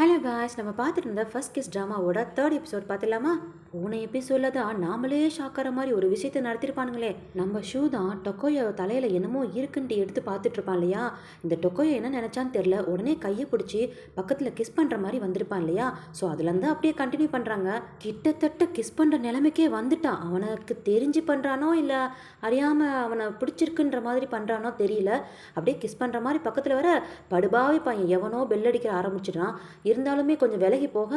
Hello guys, நம்ம பார்த்துட்டு இருந்த ஃபர்ஸ்ட் கிஸ் ட்ராமாவோட தேர்ட் எபிசோட் பார்த்துலாமா? போன எபிசோடில் தான் நாமளே ஷாக்கிற மாதிரி ஒரு விஷயத்தை நடத்திருப்பானுங்களே. நம்ம ஷூ தான் டொக்கோயோ தலையில் என்னமோ இருக்குன்ட்டு எடுத்து பார்த்துட்டு இருப்பான் இல்லையா. இந்த டொக்கோயோ என்ன நினச்சான்னு தெரில, உடனே கையை பிடிச்சி பக்கத்தில் கிஸ் பண்ணுற மாதிரி வந்திருப்பான் இல்லையா. ஸோ அதுலேருந்து அப்படியே கண்டினியூ பண்ணுறாங்க. கிட்டத்தட்ட கிஸ் பண்ணுற நிலைமைக்கே வந்துட்டான். அவனுக்கு தெரிஞ்சு பண்ணுறானோ இல்லை அறியாமல் அவனை பிடிச்சிருக்குன்ற மாதிரி பண்ணுறானோ தெரியல. அப்படியே கிஸ் பண்ணுற மாதிரி பக்கத்தில் வர படுபாவி பையன் எவனோ பெல் அடிக்க ஆரம்பிச்சிடான். இருந்தாலுமே கொஞ்சம் விலகி போக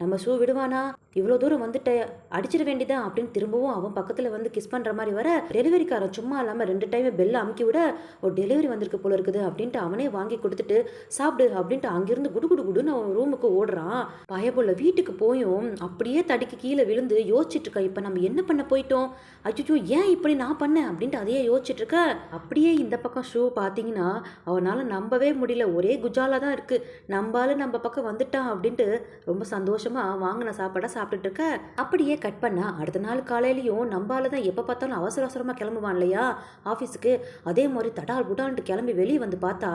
நம்ம ஷூ விடுவானா, இவ்வளோ தூரம் வந்துட்டு அடிச்சிட வேண்டியதான் அப்படின்னு திரும்பவும் அவன் பக்கத்தில் வந்து கிஸ் பண்ணுற மாதிரி வர டெலிவரிக்காரன் சும்மா இல்லாமல் 2 டைம் பெல்லை அமுக்கி விட ஒரு டெலிவரி வந்திருக்கு போல இருக்குது அப்படின்ட்டு அவனே வாங்கி கொடுத்துட்டு சாப்பிடு அப்படின்ட்டு அங்கேருந்து குடு குடு குடுன்னு அவன் ரூமுக்கு ஓடுறான். பயபுள்ள வீட்டுக்கு போயும் அப்படியே தடிக்கு கீழே விழுந்து யோசிச்சுட்டு இருக்க, இப்போ நம்ம என்ன பண்ண போயிட்டோம், அச்சோ ஏன் இப்படி நான் பண்ணேன் அப்படின்ட்டு அதையே யோசிச்சுட்டு இருக்க. அப்படியே இந்த பக்கம் ஷூ பார்த்தீங்கன்னா அவனால் நம்பவே முடியல, ஒரே குஜாலாக தான் இருக்குது. நம்பாலும் நம்ம பக்கம் வந்துட்டான் அப்படின்ட்டு ரொம்ப சந்தோஷமாக வாங்கின சாப்பாடை சாப்பிட்டுட்டு இருக்க. அப்படியே கட் பண்ணா அடுத்த நாள் காலையிலையும் நம்பால தான் எப்போ பார்த்தாலும் அவசர அவசரமாக கிளம்புவான் இல்லையா ஆஃபீஸுக்கு. அதே மாதிரி தடால் புடான்ட்டு கிளம்பி வெளியே வந்து பார்த்தா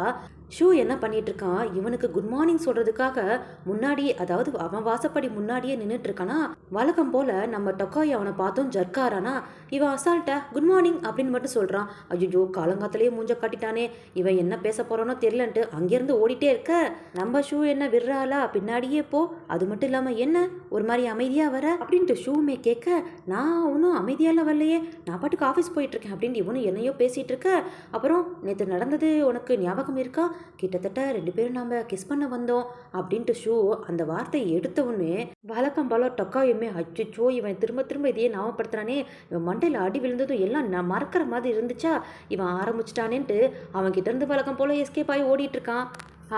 ஷூ என்ன பண்ணிட்டு இருக்கான், இவனுக்கு குட் மார்னிங் சொல்றதுக்காக முன்னாடியே, அதாவது அவன் வாசப்படி முன்னாடியே நின்றுட்டு இருக்கானா. வழக்கம் போல நம்ம டொக்காய் அவனை பார்த்தோம் ஜர்க்காரானா. இவன் அசால்ட்டா குட் மார்னிங் அப்படின்னு மட்டும் சொல்றான். ஐயோ காலங்காத்திலேயே மூஞ்ச காட்டிட்டானே, இவன் என்ன பேச போறானோ தெரியலன்ட்டு அங்கேருந்து ஓடிட்டே இருக்க. நம்ம ஷூ என்ன விடுறாளா, பின்னாடியே போ, அது மட்டும் இல்லாம என்ன ஒரு மாதிரி அமைதியா வர அப்படின்ட்டு ஷூமே கேட்க, நான் ஒன்றும் அமைதியால வரலையே, நான் பாட்டுக்கு ஆஃபீஸ் போயிட்டு இருக்கேன் அப்படின்ட்டு இவனும் என்னையோ பேசிட்டு இருக்க. அப்புறம் நேற்று நடந்தது உனக்கு ஞாபகம் இருக்கா, கிட்டத்தட்ட 2 பேரும் நம்ம கிஸ் பண்ண வந்தோம் அப்படின்ட்டு ஷூ அந்த வார்த்தையை எடுத்தவுடனே வழக்கம் போல டொக்காயுமே அச்சோ இவன் திரும்ப திரும்ப இதையே ஞாபகப்படுத்துறானே, இவன் மண்டையில் அடி விழுந்ததும் எல்லாம் நான் மறக்கிற மாதிரி இருந்துச்சா, இவன் ஆரம்பிச்சிட்டானேன்ட்டு அவன் கிட்ட இருந்து வழக்கம் போல எஸ்கேப் ஆகி ஓடிட்டு இருக்கான்.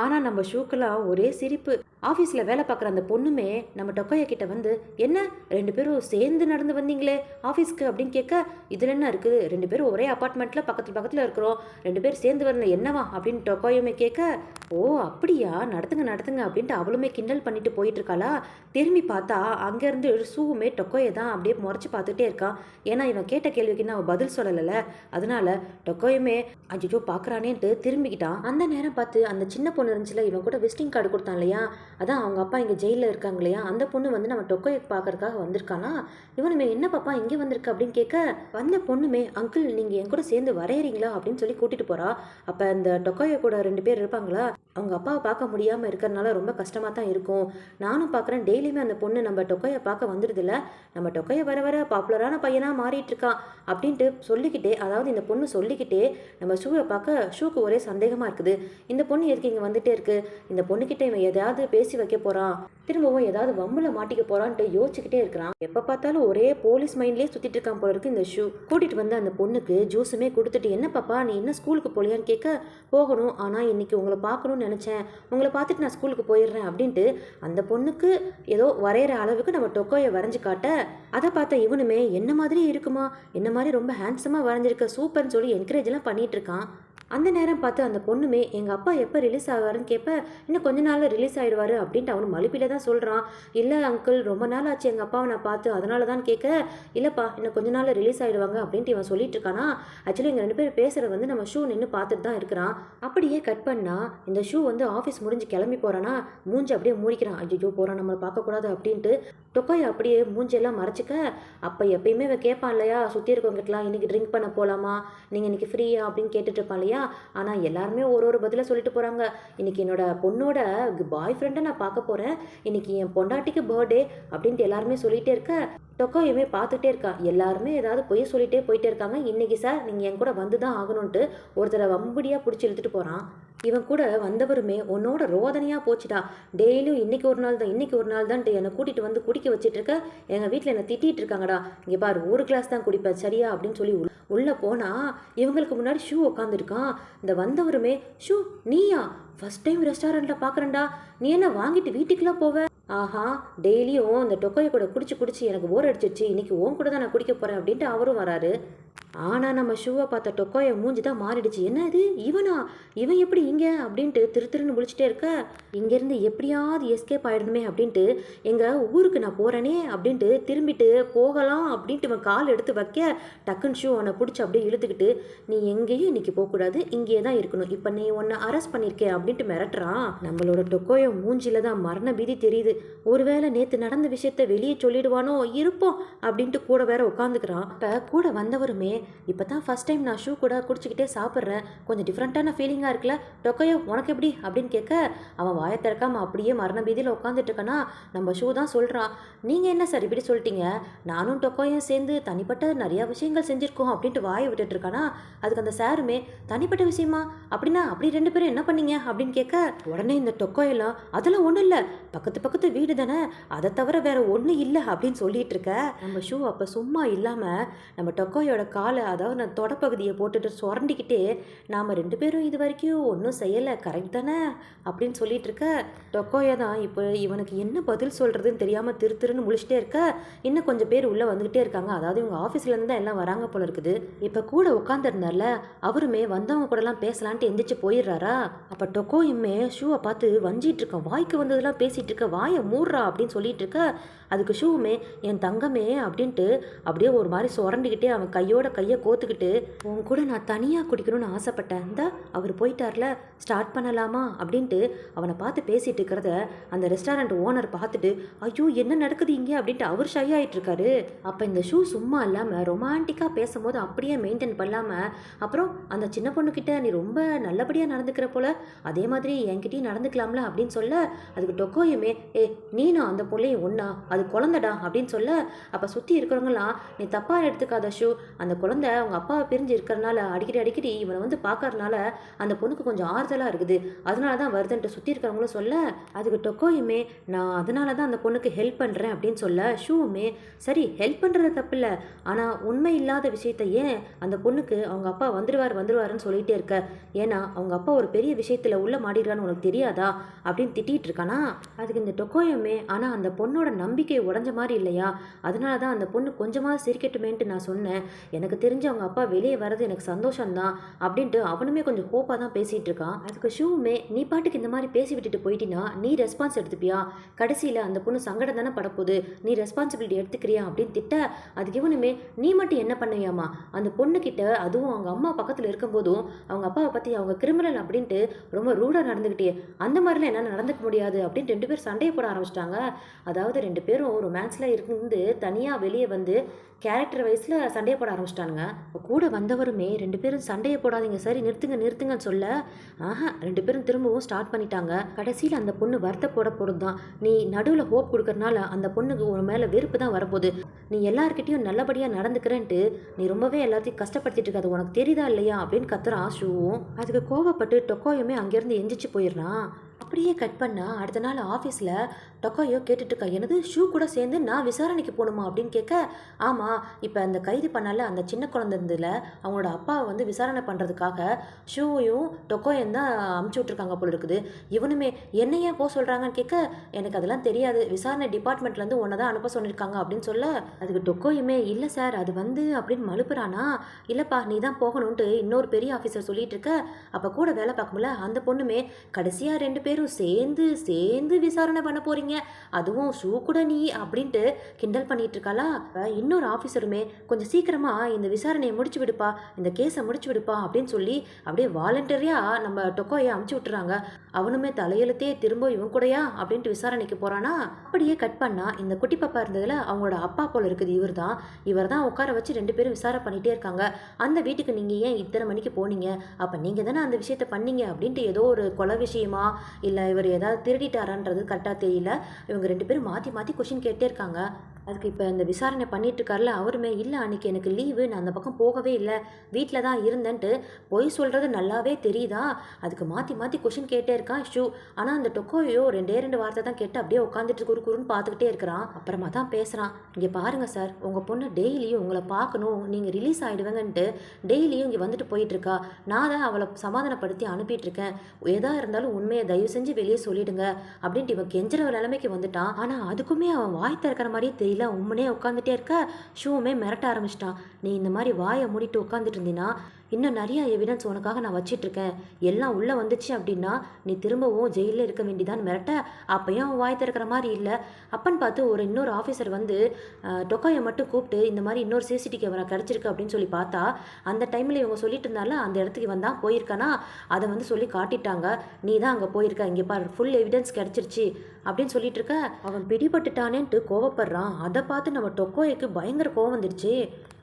ஆனால் நம்ம ஷூக்கெல்லாம் ஒரே சிரிப்பு. ஆஃபீஸில் வேலை பார்க்குற அந்த பொண்ணுமே நம்ம டொக்கையா கிட்ட வந்து, என்ன 2 பேரும் சேர்ந்து நடந்து வந்தீங்களே ஆஃபீஸ்க்கு அப்படின்னு கேட்க, இதில் என்ன இருக்குது, 2 பேரும் ஒரே அப்பார்ட்மெண்ட்டில் பக்கத்தில் பக்கத்தில் இருக்கிறோம், 2 பேர் சேர்ந்து வரல என்னவா அப்படின்னு டொக்கையுமே கேட்க, ஓ அப்படியா நடத்துங்க நடத்துங்க அப்படின்ட்டு அவளுமே கிண்டல் பண்ணிட்டு போயிட்டு இருக்காளா. திரும்பி பார்த்தா அங்கேருந்து ஷூவுமே டொக்கையை தான் அப்படியே முறைச்சி பார்த்துட்டே இருக்கான். ஏன்னா இவன் கேட்ட கேள்விக்கு நான் பதில் சொல்லலை, அதனால டொக்கையுமே அஜிஜோ பார்க்குறானேன்ட்டு திரும்பிக்கிட்டான். அந்த நேரம் பார்த்து அந்த சின்ன பொண்ணு இருந்துச்சுல, இவன் கூட விசிட்டிங் கார்டு கொடுத்தான் இல்லையா, அதான் அவங்க அப்பா இங்கே ஜெயிலில் இருக்காங்க இல்லையா, அந்த பொண்ணு வந்து நம்ம டொக்கையை பார்க்கறதுக்காக வந்திருக்கானா. இவனுமே என்ன பாப்பா இங்கே வந்திருக்கு அப்படின்னு கேட்க, வந்த பொண்ணுமே அங்கிள் நீங்கள் என் கூட சேர்ந்து வரையறீங்களா அப்படின்னு சொல்லி கூட்டிட்டு போறா. அப்போ அந்த டொக்கையை கூட 2 பேர் இருப்பாங்களா, அவங்க அப்பாவை பார்க்க முடியாமல் இருக்கிறதுனால ரொம்ப கஷ்டமாக தான் இருக்கும். நானும் பார்க்குறேன் டெய்லியுமே அந்த பொண்ணு நம்ம டொக்கையை பார்க்க வந்துடுதில்ல, நம்ம டொக்கையை வர வர பாப்புலரான பையனாக மாறிட்டு இருக்கான் அப்படின்ட்டு சொல்லிக்கிட்டே, அதாவது இந்த பொண்ணு சொல்லிக்கிட்டே நம்ம ஷூவை பார்க்க ஷூக்கு ஒரே சந்தேகமாக இருக்குது. இந்த பொண்ணு எதுக்கு இங்கே வந்துட்டே இருக்கு, இந்த பொண்ணுக்கிட்ட இவன் எதாவது பேசி வைக்க போறான், திரும்பவும் ஏதாவது வம்புல மாட்டிக்க போறான்ட்டு யோசிச்சுக்கிட்டே இருக்கிறான். எப்போ பார்த்தாலும் ஒரே போலீஸ் மைண்ட்லேயே சுற்றிட்டு இருக்கான் போல இருக்கு இந்த ஷூ. கூட்டிட்டு வந்து அந்த பொண்ணுக்கு ஜூஸுமே கொடுத்துட்டு, என்ன பாப்பா நீ என்ன ஸ்கூலுக்கு போலியான்னு கேட்க, போகணும் ஆனால் இன்னைக்கு உங்களை பார்க்கணும்னு நினச்சேன், உங்களை பார்த்துட்டு நான் ஸ்கூலுக்கு போயிடுறேன் அப்படின்ட்டு அந்த பொண்ணுக்கு ஏதோ வரைகிற அளவுக்கு நம்ம டொக்கையை வரைஞ்சி காட்ட, அதை பார்த்த இவனுமே என்ன மாதிரி இருக்குமா, என்ன மாதிரி ரொம்ப ஹேண்ட்ஸமாக வரைஞ்சிருக்க சூப்பர்னு சொல்லி என்கரேஜ்லாம் பண்ணிட்டு இருக்கான். அந்த நேரம் பார்த்து அந்த பொண்ணுமே எங்கள் அப்பா எப்போ ரிலீஸ் ஆவாருன்னு கேட்ப, இன்னும் கொஞ்ச நாளில் ரிலீஸ் ஆகிடுவார் அப்படின்ட்டு அவனு மலிப்பில தான் சொல்கிறான். இல்லை அங்கிள் ரொம்ப நாள் ஆச்சு எங்கள் அப்பாவை நான் பார்த்து, அதனால தான் கேட்க, இல்லைப்பா இன்னும் கொஞ்ச நாளில் ரிலீஸ் ஆகிடுவாங்க அப்படின்ட்டு இவன் சொல்லிட்டு இருக்கானா. ஆக்சுவலி எங்கள் 2 பேர் பேசுகிறது வந்து நம்ம ஷூ நின்று பார்த்துட்டு தான் இருக்கிறான். அப்படியே கட் பண்ணால் இந்த ஷூ வந்து ஆஃபீஸ் முடிஞ்சு கிளம்பி போகிறானா, மூஞ்சி அப்படியே மூடிக்கிறான். ஐயோ போகிறான் நம்மளை பார்க்கக்கூடாது அப்படின்ட்டு டொக்காய் அப்படியே மூஞ்செல்லாம் மறைச்சிக்க. அப்போ எப்பயுமே இவன் கேட்பான் இல்லையா, சுற்றி இருக்கவங்ககிட்டலாம் இன்றைக்கி ட்ரிங்க் பண்ண போகலாமா, நீங்கள் இன்றைக்கி ஃப்ரீயா அப்படின்னு கேட்டுட்டு இருப்பான் இல்லையா. ஆனால் எல்லாருமே ஒரு பதிலாக சொல்லிட்டு போகிறாங்க, இன்றைக்கி என்னோட பொண்ணோட பாய் ஃப்ரெண்டை நான் பார்க்க போகிறேன், இன்றைக்கி என் பொண்டாட்டிக்கு பர்த்டே அப்படின்ட்டு எல்லாருமே சொல்லிகிட்டே இருக்க. டொக்கையுமே பார்த்துட்டே இருக்கா, எல்லாருமே ஏதாவது பொய் சொல்லிகிட்டே போயிட்டே இருக்காங்க. இன்றைக்கி சார் நீங்கள் என் கூட வந்து தான் ஆகணும்ன்ட்டு ஒருத்தரை வம்படியாக பிடிச்சி இழுத்துட்டு போகிறான். இவன் கூட வந்தவருமே உன்னோட ரோதனையாக போச்சுடா, டெய்லியும் இன்றைக்கி ஒரு நாள் தான் இன்றைக்கி ஒரு நாள் தான்ட்டு என்னை கூட்டிகிட்டு வந்து குடிக்க வச்சுட்டு இருக்க, எங்கள் வீட்டில் என்னை திட்டிகிட்டு இருக்காங்கடா, இங்கே பாரு ஒரு கிளாஸ் தான் குடிப்பேன் சரியா அப்படின்னு சொல்லி உள்ளே போனால் இவங்களுக்கு முன்னாடி ஷூ உட்காந்துருக்கான். இந்த வந்தவருமே, ஷூ நீயா, ஃபஸ்ட் டைம் ரெஸ்டாரண்ட்டில் பார்க்குறேன்டா, நீ என்ன வாங்கிட்டு வீட்டுக்குலாம் போவ, ஆஹா டெய்லியும் இந்த டொக்கையை கூட குடிச்சு எனக்கு போர் அடிச்சிருச்சு, இன்றைக்கி உன் கூட தான் நான் குடிக்க போகிறேன் அப்படின்ட்டு அவரும் வராரு. ஆனால் நம்ம ஷூவை பார்த்த டொக்கோயை மூஞ்சி தான் மாறிடுச்சு. என்ன இது இவனா, இவன் எப்படி இங்கே அப்படின்ட்டு திருன்னு முழிச்சிட்டே இருக்க. இங்கேருந்து எப்படியாவது எஸ்கேப் ஆகிடணுமே அப்படின்ட்டு எங்கள் ஊருக்கு நான் போகிறேனே அப்படின்ட்டு திரும்பிட்டு போகலாம் அப்படின்ட்டு இவன் கால் எடுத்து வைக்க டக்குன்னு ஷூ அவனை பிடிச்சி அப்படியே இழுத்துக்கிட்டு, நீ எங்கேயும் இன்னைக்கு போகக்கூடாது, இங்கேயே தான் இருக்கணும், இப்போ நீ உன்னை அரெஸ்ட் பண்ணியிருக்கேன் அப்படின்ட்டு மிரட்டுறான். நம்மளோட டொக்கோயை மூஞ்சில தான் மரண பீதி தெரியுது. ஒருவேளை நேற்று நடந்த விஷயத்த வெளியே சொல்லிடுவானோ இருப்போம் அப்படின்ட்டு கூட வேற உட்காந்துக்கிறான். இப்போ கூட வந்தவருமே, இப்போ தான் ஃபஸ்ட் டைம் நான் ஷூ கூட குடிச்சிக்கிட்டே சாப்பிட்றேன், கொஞ்சம் டிஃப்ரெண்ட்டான ஃபீலிங்காக இருக்குல்ல டொக்கையோ, உனக்கு எப்படி அப்படின்னு கேட்க அவன் வாயை திறக்காமல் அப்படியே மரண பீதியில் உட்காந்துட்டு இருக்கானா. நம்ம ஷூ தான் சொல்கிறான், நீங்கள் என்ன சார் இப்படி சொல்லிட்டீங்க, நானும் டொக்கையும் சேர்ந்து தனிப்பட்ட நிறையா விஷயங்கள் செஞ்சுருக்கோம் அப்படின்ட்டு வாயை விட்டுட்டு இருக்கானா. அதுக்கு அந்த சாருமே, தனிப்பட்ட விஷயமா அப்படின்னா அப்படி 2 பேரும் என்ன பண்ணீங்க அப்படின்னு கேட்க உடனே இந்த டொக்கையெல்லாம், அதெல்லாம் ஒன்றும் இல்லை, பக்கத்து வீடு தானே, அதை தவிர வேற ஒன்றும் இல்லை அப்படின்னு சொல்லிட்டு இருக்க. நம்ம ஷூ அப்போ சும்மா இல்லாமல் நம்ம டொக்கையோட காலை, அதாவது நான் தொடப்பகுதியை போட்டுட்டு சுரண்டிக்கிட்டே, நாம் 2 பேரும் இது வரைக்கும் ஒன்றும் செய்யலை கரெக்ட் தானே அப்படின்னு சொல்லிட்டு இருக்க. டொக்கோயா தான் இப்போ இவனுக்கு என்ன பதில் சொல்கிறதுன்னு தெரியாமல் திருன்னு முழிச்சிட்டே இருக்க. இன்னும் கொஞ்சம் பேர் உள்ளே வந்துக்கிட்டே இருக்காங்க. அதாவது இவங்க ஆஃபீஸ்லேருந்து தான் எல்லாம் வராங்க போல இருக்குது. இப்போ கூட உட்காந்துருந்தார்ல அவருமே வந்தவங்க கூடலாம் பேசலான்ட்டு எந்திரிச்சு போயிடுறாரா. அப்போ டொக்கோயுமே ஷூவை பார்த்து வஞ்சிட்டு இருக்கான், வாய்க்கு வந்ததெல்லாம் பேசிகிட்டு இருக்க, வாயை மூடுறா அப்படின்னு சொல்லிட்டு இருக்க. அதுக்கு ஷூவுமே, என் தங்கமே அப்படின்ட்டு அப்படியே ஒரு மாதிரி சுரண்டிக்கிட்டே அவன் கையை கோத்துக்கிட்டு, உன் கூட நான் தனியாக குடிக்கணும்னு ஆசைப்பட்டேன், இந்த அவர் போயிட்டார்ல, ஸ்டார்ட் பண்ணலாமா அப்படின்ட்டு அவனை பார்த்து பேசிகிட்டு இருக்கிறத அந்த ரெஸ்டாரண்ட் ஓனர் பார்த்துட்டு, ஐயோ என்ன நடக்குது இங்கே அப்படின்ட்டு அவர் ஷை ஆகிட்டு இருக்காரு. அப்போ இந்த ஷூ சும்மா இல்லாமல் ரொமான்டிக்காக பேசும்போது அப்படியே மெயின்டைன் பண்ணாமல், அப்புறம் அந்த சின்ன பொண்ணுக்கிட்ட நீ ரொம்ப நல்லபடியாக நடந்துக்கிற போல, அதே மாதிரி என்கிட்டயும் நடந்துக்கலாம்ல அப்படின்னு சொல்ல, அதுக்கு டொக்கோயுமே, நீனா அந்த பிள்ளையும் ஒன்றா, அது குழந்தைடா அப்படின்னு சொல்ல, அப்போ சுற்றி இருக்கிறவங்களாம், நீ தப்பாக எடுத்துக்காத ஷூ, அந்த குழந்தை அவங்க அப்பாவை பிரிஞ்சு இருக்கிறனால அடிக்கடி இவனை வந்து பார்க்கறதுனால அந்த பொண்ணுக்கு கொஞ்சம் ஆறுதலாக இருக்குது, அதனால தான் வருதுன்ட்டு சுற்றி இருக்கிறவங்களும் சொல்ல, அதுக்கு டொக்கோயுமே, நான் அதனால தான் அந்த பொண்ணுக்கு ஹெல்ப் பண்ணுறேன் அப்படின்னு சொல்ல, ஷூவுமே, சரி ஹெல்ப் பண்ணுறது தப்பு இல்லை, ஆனால் உண்மை இல்லாத விஷயத்த ஏன் அந்த பொண்ணுக்கு அவங்க அப்பா வந்துடுவாருன்னு சொல்லிகிட்டே இருக்க, ஏன்னா அவங்க அப்பா ஒரு பெரிய விஷயத்தில் உள்ள மாடிடுறான்னு உனக்கு தெரியாதா அப்படின்னு திட்டிகிட்டு இருக்கானா. அதுக்கு இந்த டொக்கோயுமே, ஆனால் அந்த பொண்ணோட நம்பிக்கை உடஞ்ச மாதிரி இல்லையா, அதனால தான் அந்த பொண்ணு கொஞ்சமாக சிரிக்கட்டுமேன்ட்டு நான் சொன்னேன், எனக்கு தெரிஞ்சு அவங்க அப்பா வெளியே வர்றது எனக்கு சந்தோஷம்தான் அப்படின்ட்டு அவனுமே கொஞ்சம் ஹோப்பாக தான் பேசிகிட்டு இருக்கான். அதுக்கு ஷூவுமே, நீ பாட்டுக்கு இந்த மாதிரி பேசி விட்டுட்டு போயிட்டினா நீ ரெஸ்பான்ஸ் எடுத்துப்பியா, கடைசியில் அந்த பொண்ணு சங்கடம் தானே படப்போகுது, நீ ரெஸ்பான்சிபிலிட்டி எடுத்துக்கிறியா அப்படின்னு திட்ட, அதுக்கு இவனுமே, நீ மட்டும் என்ன பண்ணுவியாமா, அந்த பொண்ணுக்கிட்ட அதுவும் அவங்க அம்மா பக்கத்தில் இருக்கும்போதும் அவங்க அப்பாவை பற்றி அவங்க கிரிமினல் அப்படின்ட்டு ரொம்ப ரூடாக நடந்துக்கிட்டே, அந்த மாதிரிலாம் என்னால் நடந்துக்க முடியாது அப்படின்ட்டு 2 பேர் சண்டையை போட ஆரம்பிச்சிட்டாங்க. அதாவது 2 பேரும் ரொமான்ஸில் இருந்து தனியாக வெளியே வந்து கேரக்டர் வைஸில் சண்டையை போட ஆரம்பிச்சிட்டானுங்க. கூட வந்தவருமே 2 பேரும் சண்டையை போடாதீங்க சரி நிறுத்துங்கன்னு சொல்ல, 2 பேரும் திரும்பவும் ஸ்டார்ட் பண்ணிட்டாங்க. கடைசியில் அந்த பொண்ணு வருத்தப்போட போகிறது தான், நீ நடுவில் ஹோப் கொடுக்கறனால அந்த பொண்ணுக்கு ஒரு மேலே வெறுப்பு தான் வரப்போகுது, நீ எல்லாருக்கிட்டையும் நல்லபடியாக நடந்துக்கிறேன்ட்டு நீ ரொம்பவே எல்லாத்தையும் கஷ்டப்படுத்திட்டு இருக்காது, உனக்கு தெரியுதா இல்லையா அப்படின்னு கத்துறான் ஷூவும். அதுக்கு கோவப்பட்டு டொக்கோயுமே அங்கேருந்து எந்திரிச்சு போயிடுறான். அப்படியே கட் பண்ணால் அடுத்த நாள் ஆஃபீஸில் டொக்கோயோ கேட்டுட்ருக்கா, எனது ஷூ கூட சேர்ந்து நான் விசாரணைக்கு போகணுமா அப்படின்னு கேட்க, ஆமாம் இப்போ அந்த கைது பண்ணால அந்த சின்ன குழந்தை இருந்ததில் அவங்களோட அப்பாவை வந்து விசாரணை பண்ணுறதுக்காக ஷூவையும் டொக்கோயும் தான் அமுச்சு விட்ருக்காங்க போல இருக்குது. இவனுமே என்னையே போக சொல்கிறாங்கன்னு கேட்க, எனக்கு அதெல்லாம் தெரியாது, விசாரணை டிபார்ட்மெண்ட்லேருந்து உன்னை தான் அனுப்ப சொல்லியிருக்காங்க அப்படின்னு சொல்ல, அதுக்கு டொக்கோயுமே, இல்லை சார் அது வந்து அப்படின்னு மழுப்புறானா, இல்லைப்பா நீ தான் போகணுன்ட்டு இன்னொரு பெரிய ஆஃபீஸர் சொல்லிட்டு இருக்க. அப்போ கூட வேலை பார்க்கும்போல அந்த பொண்ணுமே, கடைசியாக 2 பேரும் சேர்ந்து விசாரணை பண்ண போறீங்க, அதுவும் ஷூ கூட நீ அப்படின்ட்டு கிண்டல் பண்ணிட்டு இருக்காளா. இன்னொரு ஆஃபீஸருமே, கொஞ்சம் சீக்கிரமா இந்த விசாரணையை முடிச்சு விடுப்பா, இந்த கேஸை முடிச்சு விடுப்பா அப்படின்னு சொல்லி அப்படியே வாலண்டரியா நம்ம டொக்கோயை அமுச்சு விட்டுறாங்க. அவனுமே தலையெழுத்தே திரும்ப இவன் கூடயா அப்படின்ட்டு விசாரணைக்கு போறானா. அப்படியே கட் பண்ணா இந்த குட்டி பாப்பா இருந்ததுல அவங்களோட அப்பா போல இருக்குது, இவர் தான் உட்கார வச்சு 2 பேரும் விசாரணை பண்ணிட்டே இருக்காங்க. அந்த வீட்டுக்கு நீங்க ஏன் இத்தனை மணிக்கு போனீங்க, அப்ப நீங்க தானே அந்த விஷயத்த பண்ணீங்க அப்படின்ட்டு ஏதோ ஒரு கொலை விஷயமா இல்லை இவர் ஏதாவது திருடிட்டாரான்றது கரெக்டாக தெரியல. இவங்க 2 பேரும் மாற்றி கொஷின் கேட்டே இருக்காங்க. அதுக்கு இப்போ இந்த விசாரணை பண்ணிட்டுருக்காருல அவருமே, இல்லை அன்றைக்கி எனக்கு லீவு, நான் அந்த பக்கம் போகவே இல்லை, வீட்டில் தான் இருந்தேன்ட்டு பொய் சொல்கிறது நல்லாவே தெரியுதா. அதுக்கு மாற்றி கொஷின் கேட்டே இருக்கான் ஷூ. ஆனால் அந்த டொக்கோயோ 2 வார்த்தை தான் கேட்டு அப்படியே உட்காந்துட்டு குறுன்னு பார்த்துக்கிட்டே இருக்கிறான். அப்புறமா தான் பேசுகிறான், இங்கே பாருங்கள் சார், உங்கள் பொண்ணு டெய்லியும் உங்களை பார்க்கணும், நீங்கள் ரிலீஸ் ஆகிடுவேங்கன்ட்டு டெய்லியும் இங்கே வந்துட்டு போயிட்டுருக்கா, நான் தான் அவளை சமாதானப்படுத்தி அனுப்பிட்டுருக்கேன், எதாக இருந்தாலும் உண்மையை தயவு செஞ்சு வெளியே சொல்லிடுங்க அப்படின்ட்டு இவன் கெஞ்சுற நிலைமைக்கு வந்துட்டான். ஆனால் அதுக்குமே அவன் வாய் திறக்கிற மாதிரியே ஜெயிலாக உம்மனே உட்காந்துட்டே இருக்க. ஷூவுமே மிரட்ட ஆரம்பிச்சிட்டான். நீ இந்த மாதிரி வாயை மூடிட்டு உட்காந்துட்டு இருந்தீன்னா இன்னும் நிறைய எவிடன்ஸ் உனக்காக நான் வச்சிட்ருக்கேன், எல்லாம் உள்ளே வந்துச்சு அப்படின்னா நீ திரும்பவும் ஜெயிலில் இருக்க வேண்டியதான்னு மிரட்ட. அப்போயும் அவன் வாய் திறக்கிற மாதிரி இல்லை. அப்பன்னு பார்த்து இன்னொரு ஆஃபீஸர் வந்து டொக்காயை மட்டும் கூப்பிட்டு இந்த மாதிரி இன்னொரு சிசிடிவி கேமரா கிடச்சிருக்கு அப்படின்னு சொல்லி பார்த்தா, அந்த டைமில் இவங்க சொல்லிட்டு இருந்தால அந்த இடத்துக்கு வந்தான் போயிருக்கானா அதை வந்து சொல்லி காட்டிட்டாங்க. நீ தான் அங்கே போயிருக்க, இங்கே பாரு ஃபுல் எவிடன்ஸ் கிடச்சிருச்சு அப்படின்னு சொல்லிட்டு இருக்க. அவன் பிடிபட்டுட்டானேன்ட்டு கோவப்படுறான். அதை பார்த்து நம்ம டொக்கோய்க்கு பயங்கர கோவம் வந்துடுச்சு.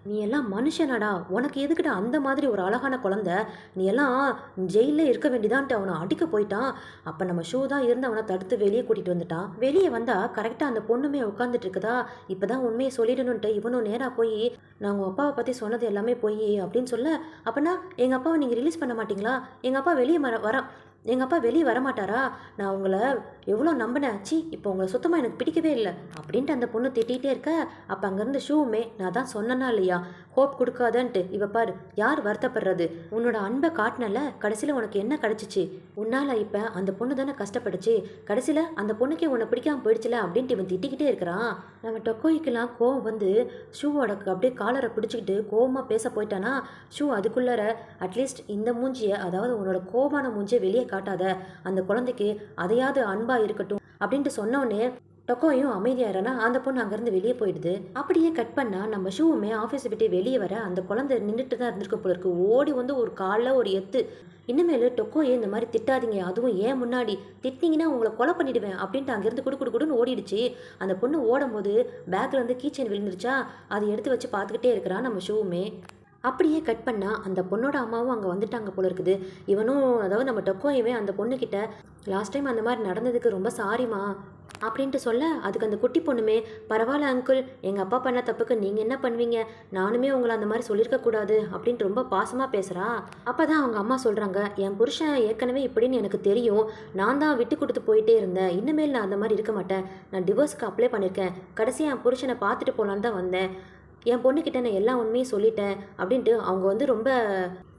நீ எல்லாம் மனுஷனடா, உனக்கு எதுக்குடா அந்த மாதிரி ஒரு அழகான குழந்தை, நீ எல்லாம் ஜெயிலில் இருக்க வேண்டியதான்ட்டு அவனை அடிக்க போயிட்டான். அப்போ நம்ம ஷூ தான் இருந்து அவனை தடுத்து வெளியே கூட்டிகிட்டு வந்துட்டான். வெளியே வந்தால் கரெக்டாக அந்த பொண்ணுமே உட்காந்துட்டு இருக்குதா. இப்போ தான் உண்மையை சொல்லிடணுன்ட்டு இவனும் நேராக போய் நான் உங்கள் அப்பாவை பற்றி சொன்னது எல்லாமே போய் அப்படின்னு சொல்ல. அப்போனா எங்கள் அப்பாவை நீங்கள் ரிலீஸ் பண்ண மாட்டிங்களா? எங்கள் அப்பா எங்கள் அப்பா வெளியே வரமாட்டாரா? நான் உங்களை எவ்வளோ நம்பினேன். இப்போ உங்களை சுத்தமாக எனக்கு பிடிக்கவே இல்லை அப்படின்ட்டு அந்த பொண்ணு திட்டிகிட்டே இருக்க. அப்போ அங்கேருந்து ஷூவுமே நான் தான் சொன்னேன்னா இல்லையா ஹோப் கொடுக்காதன்ட்டு, இவ பாரு யார் வருத்தப்படுறது, உன்னோட அன்பை காட்டினல கடைசியில் உனக்கு என்ன கிடச்சிச்சு? உன்னால் இப்போ அந்த பொண்ணு தானே கஷ்டப்பட்டுச்சு, கடைசியில் அந்த பொண்ணுக்கே உன்னை பிடிக்காமல் போயிடுச்சுல அப்படின்ட்டு இவன் திட்டிக்கிட்டே இருக்கிறான். நம்ம டொக்கோய்க்கெல்லாம் கோவம் வந்து ஷூவோட அப்படியே காலரை பிடிச்சிக்கிட்டு கோவமாக பேச போயிட்டானா. ஷூ அதுக்குள்ளார அட்லீஸ்ட் இந்த மூஞ்சியை, அதாவது உன்னோட கோவமான மூஞ்சியை வெளியே காட்டாத, அந்த குழந்தைக்கு அதையாவது அன்பாக இருக்கட்டும் அப்படின்ட்டு சொன்னோடனே டொக்கோயும் அமைதியாயிரானா. அந்த பொண்ணு அங்கேருந்து வெளியே போயிடுது. அப்படியே கட் பண்ணால் நம்ம ஷூவுமே ஆஃபீஸை விட்டு வெளியே வர அந்த குழந்தை நின்றுட்டு தான் இருந்திருக்க போல இருக்கு. ஓடி வந்து ஒரு காலில் ஒரு எத்து. இனிமேல் டொக்கோயே இந்த மாதிரி திட்டாதீங்க, அதுவும் ஏன் முன்னாடி திட்டிங்கன்னா உங்களை கொலை பண்ணிவிடுவேன் அப்படின்ட்டு அங்கேருந்து குடுன்னு ஓடிடுச்சு. அந்த பொண்ணு ஓடும்போது பேக்கில் வந்து கீச்செயின் விழுந்துருச்சா, அதை எடுத்து வச்சு பார்த்துக்கிட்டே இருக்கிறான் நம்ம ஷூவுமே. அப்படியே கட் பண்ணால் அந்த பொண்ணோட அம்மாவும் அங்கே வந்துட்டாங்க போல இருக்குது. இவனும் அதாவது நம்ம டொக்கோயவே அந்த பொண்ணுக்கிட்ட லாஸ்ட் டைம் அந்த மாதிரி நடந்ததுக்கு ரொம்ப சாரிம்மா அப்படின்ட்டு சொல்ல, அதுக்கு அந்த குட்டி பொண்ணுமே பரவாயில்ல அங்கிள், எங்கள் அப்பா பண்ண தப்புக்கு நீங்கள் என்ன பண்ணுவீங்க, நானுமே உங்களை அந்த மாதிரி சொல்லியிருக்கக்கூடாது அப்படின்ட்டு ரொம்ப பாசமாக பேசுகிறா. அப்போ தான் அவங்க அம்மா சொல்கிறாங்க, என் புருஷன் ஏற்கனவே இப்படின்னு எனக்கு தெரியும், நான் தான் விட்டு கொடுத்து போயிட்டே இருந்தேன், இனிமேல் நான் அந்த மாதிரி இருக்க மாட்டேன், நான் டிவோர்ஸ்க்கு அப்ளை பண்ணியிருக்கேன், கடைசியாக என் புருஷனை பார்த்துட்டு போகலான்னு தான் வந்தேன், என் பொண்ணுக்கிட்ட நான் எல்லா உண்மையும் சொல்லிட்டேன் அப்படின்ட்டு அவங்க வந்து ரொம்ப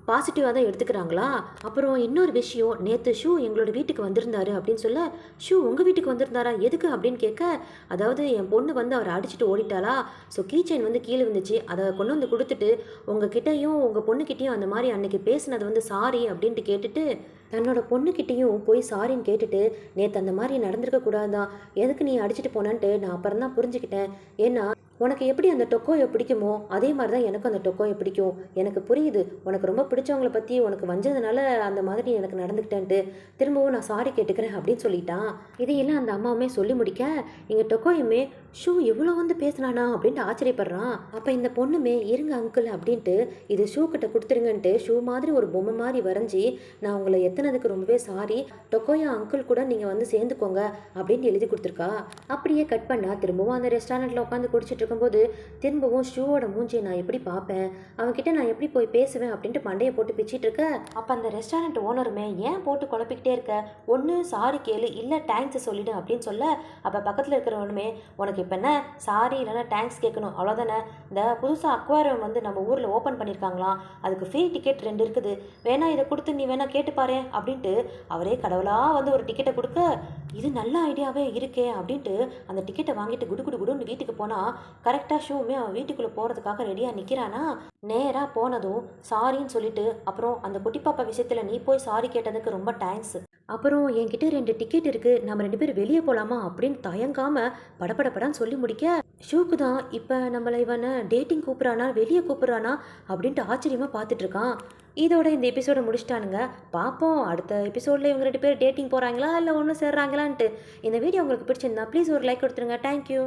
பாசிட்டிவாக தான் எடுத்துக்கிறாங்களா. அப்புறம் இன்னொரு விஷயம், நேற்று ஷூ எங்களோட வீட்டுக்கு வந்திருந்தாரு அப்படின்னு சொல்ல, ஷூ உங்கள் வீட்டுக்கு வந்திருந்தாரா எதுக்கு அப்படின்னு கேட்க, அதாவது என் பொண்ணு வந்து அவரை அடிச்சுட்டு ஓடிட்டாளா, ஸோ கீச்சைன் வந்து கீழே இருந்துச்சு, அதை கொண்டு வந்து கொடுத்துட்டு உங்ககிட்டையும் உங்கள் பொண்ணுக்கிட்டையும் அந்த மாதிரி அன்னைக்கு பேசினது வந்து சாரி அப்படின்ட்டு கேட்டுட்டு தன்னோட பொண்ணுக்கிட்டேயும் போய் சாரின்னு கேட்டுட்டு, நேற்று அந்த மாதிரி நடந்திருக்க கூடாதான், எதுக்கு நீ அடிச்சுட்டு போனான்ட்டு நான் அப்புறம் தான் புரிஞ்சுக்கிட்டேன், ஏன்னா உனக்கு எப்படி அந்த டொக்கோயை பிடிக்குமோ அதே மாதிரி தான் எனக்கும் அந்த டொக்கோயை பிடிக்கும், எனக்கு புரியுது, உனக்கு ரொம்ப பிடிச்சவங்களை பற்றி உனக்கு வஞ்சதுனால அந்த மாதிரி எனக்கு நடந்துக்கிட்டேன்ட்டு, திரும்பவும் நான் சாரி கேட்டுக்கிறேன் அப்படின்னு சொல்லிட்டான். இதையெல்லாம் அந்த அம்மாவுமே சொல்லி முடிக்க, இங்கே டொக்கோயுமே ஷூ இவ்வளோ வந்து பேசினானா அப்படின்ட்டு ஆச்சரியப்படுறான். அப்போ இந்த பொண்ணுமே இருங்க அங்கிள் அப்படின்ட்டு இது ஷூ கிட்ட கொடுத்துருங்கன்ட்டு ஷூ மாதிரி ஒரு பொம்மை மாதிரி வரைஞ்சி, நான் உங்களை எத்தனதுக்கு ரொம்பவே சாரி, டொக்கோயா அங்கிள் கூட நீங்கள் வந்து சேர்ந்துக்கோங்க அப்படின்னு எழுதி கொடுத்துருக்கா. அப்படியே கட் பண்ணால் திரும்பவும் அந்த ரெஸ்டாரண்ட்டில் உட்காந்து குடிச்சிட்டு இருக்கும்போது திரும்பவும் ஷூவோட மூஞ்சியை நான் எப்படி பார்ப்பேன், அவன்கிட்ட நான் எப்படி போய் பேசுவேன் அப்படின்ட்டு மண்டையை போட்டு பிச்சிட்டு இருக்க. அப்போ அந்த ரெஸ்டாரண்ட் ஓனருமே ஏன் போட்டு குழப்பிக்கிட்டே இருக்க, ஒன்று சாரி கேளு இல்லை தேங்க்ஸ் சொல்லிடு அப்படின்னு சொல்ல, அப்போ பக்கத்தில் இருக்கிறவனுமே உனக்கு இப்போ என்ன சாரி இல்லைன்னா தேங்க்ஸ் கேட்கணும் அவ்வளோதானே, இந்த புதுசாக அக்வாரியம் வந்து நம்ம ஊரில் ஓப்பன் பண்ணியிருக்காங்களாம், அதுக்கு ஃப்ரீ டிக்கெட் 2 இருக்குது, வேணா இதை கொடுத்து நீ வேணா கேட்டுப்பாரு அப்படின்ட்டு அவரே கடவுளாக வந்து ஒரு டிக்கெட்டை கொடுக்க, இது நல்ல ஐடியாவே இருக்கே அப்படின்ட்டு அந்த டிக்கெட்டை வாங்கிட்டு குடுன்னு வீட்டுக்கு போனால் கரெக்டாக ஷூவுமே அவன் வீட்டுக்குள்ளே போகிறதுக்காக ரெடியாக நிற்கிறானா. நேராக போனதும் சாரின்னு சொல்லிட்டு, அப்புறம் அந்த குட்டி பாப்பா விஷயத்தில் நீ போய் சாரி கேட்டதுக்கு ரொம்ப தேங்க்ஸ், அப்புறம் என்கிட்ட 2 டிக்கெட் இருக்குது, நம்ம 2 பேரும் வெளியே போகலாமா அப்படின்னு தயங்காமல் படப்படப்படான்னு சொல்லி முடிக்க, ஷூக்கு தான் இப்போ நம்மளை இவனை டேட்டிங் கூப்பிட்றானா வெளியே கூப்பிட்றானா அப்படின்ட்டு ஆச்சரியமாக பார்த்துட்ருக்கான். இதோட இந்த எபிசோடை முடிச்சிட்டானுங்க. பார்ப்போம் அடுத்த எபிசோடில் இவங்க 2 பேர் டேட்டிங் போகிறாங்களா இல்லை ஒன்று சேர்றாங்களான்ட்டு. இந்த வீடியோ உங்களுக்கு பிடிச்சிருந்தா ப்ளீஸ் ஒரு லைக் கொடுத்துருங்க. தேங்க்யூ.